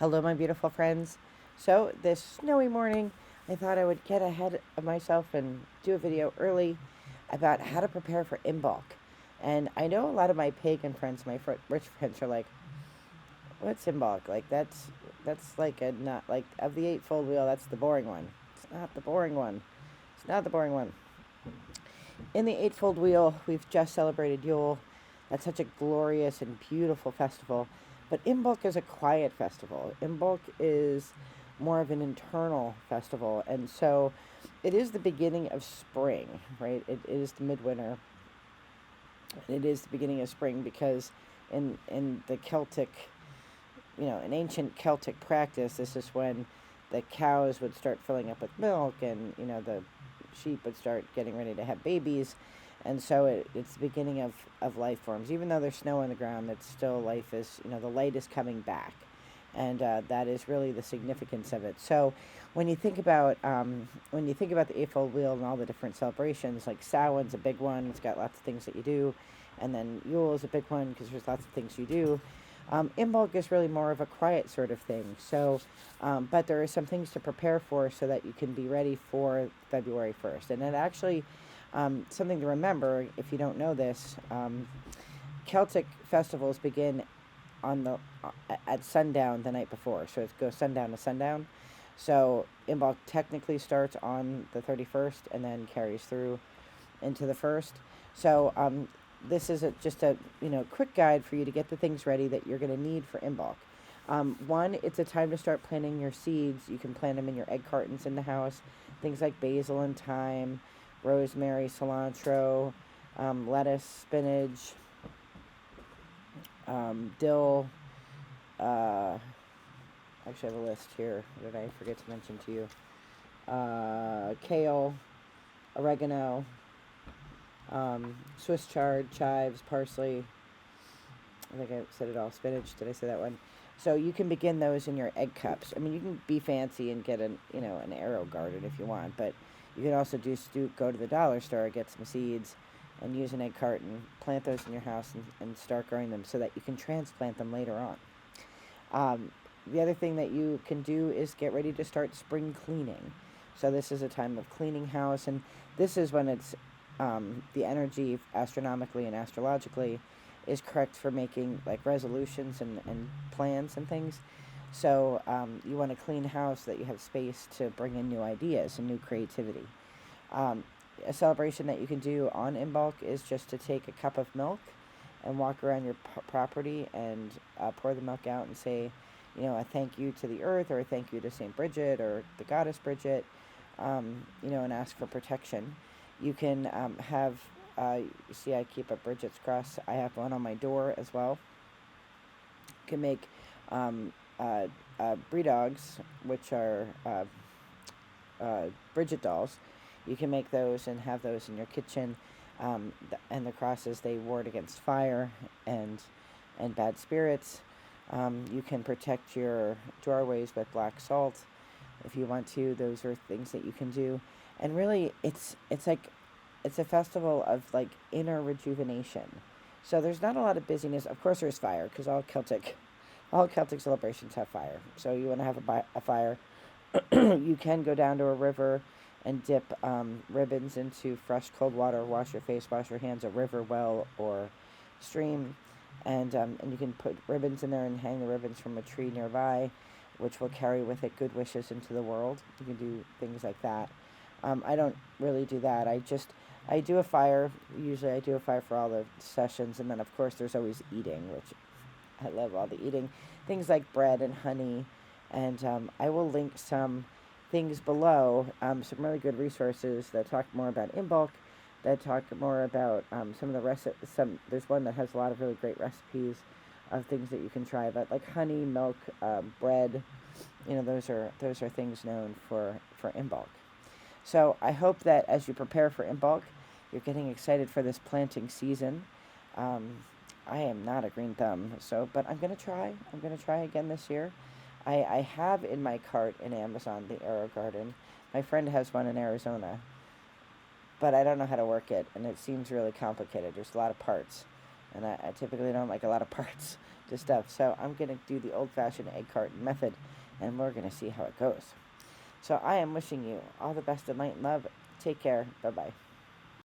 Hello, my beautiful friends. So, this snowy morning, I thought I would get ahead of myself and do a video early about how to prepare for Imbolc. And I know a lot of my pagan friends, my rich friends, are like, "What's Imbolc? Like that's like a not like of the eightfold wheel. That's the boring one. It's not the boring one. It's not the boring one." In the eightfold wheel, we've just celebrated Yule. That's such a glorious and beautiful festival. But Imbolc is a quiet festival. Imbolc is more of an internal festival. And so it is the beginning of spring, right? It is the midwinter. It is the beginning of spring because in the Celtic, in ancient Celtic practice, this is when the cows would start filling up with milk and, the sheep would start getting ready to have babies. And so it's the beginning of life forms. Even though there's snow on the ground, it's still life is, the light is coming back. And that is really the significance of it. So when you think about the eightfold wheel and all the different celebrations, like Samhain's a big one. It's got lots of things that you do, and then Yule is a big one because there's lots of things you do. Imbolc is really more of a quiet sort of thing. So, but there are some things to prepare for so that you can be ready for February 1st. And it actually, something to remember if you don't know this, Celtic festivals begin at sundown the night before. So it goes sundown to sundown. So Imbolc technically starts on the 31st and then carries through into the 1st. So this is just a quick guide for you to get the things ready that you're going to need for Imbolc. One, it's a time to start planting your seeds. You can plant them in your egg cartons in the house. Things like basil and thyme, rosemary, cilantro, lettuce, spinach, dill. Actually, I have a list here. What did I forget to mention to you? Kale, oregano, Swiss chard, chives, parsley. I think I said it all. Spinach. Did I say that one? So you can begin those in your egg cups. I mean, you can be fancy and get an arrow garden if you want, but you can also go to the dollar store, get some seeds, and use an egg carton, plant those in your house, and start growing them so that you can transplant them later on. The other thing that you can do is get ready to start spring cleaning. So this is a time of cleaning house, and this is when it's the energy astronomically and astrologically is correct for making like resolutions and plans and things. So you want to clean house so that you have space to bring in new ideas and new creativity. A celebration that you can do on Imbolc is just to take a cup of milk and walk around your property and pour the milk out and say, a thank you to the earth, or a thank you to St. Brigid or the Goddess Brigid, and ask for protection. You can have, you see I keep a Brigid's cross. I have one on my door as well. You can make brie dogs, which are Brigid dolls. You can make those and have those in your kitchen. And the crosses, they ward against fire and bad spirits. You can protect your doorways with black salt if you want to. Those are things that you can do. And really, it's a festival of like inner rejuvenation. So there's not a lot of busyness. Of course, there's fire because all Celtic celebrations have fire. So you want to have a fire. You can go down to a river and dip ribbons into fresh cold water. Wash your face, wash your hands, a river, well, or stream. And you can put ribbons in there and hang the ribbons from a tree nearby, which will carry with it good wishes into the world. You can do things like that. I don't really do that. I do a fire. Usually I do a fire for all the sessions. And then, of course, there's always eating, which I love all the eating. Things like bread and honey. And I will link some things below, some really good resources that talk more about Imbolc, that talk more about some of the there's one that has a lot of really great recipes of things that you can try, but like honey, milk, bread, those are things known for Imbolc. So I hope that as you prepare for Imbolc, you're getting excited for this planting season. I am not a green thumb, but I'm going to try. I'm going to try again this year. I have in my cart in Amazon the arrow garden. My friend has one in Arizona, but I don't know how to work it, and it seems really complicated. There's a lot of parts, and I typically don't like a lot of parts to stuff. So I'm going to do the old-fashioned egg carton method, and we're going to see how it goes. So I am wishing you all the best of light and love. Take care. Bye-bye.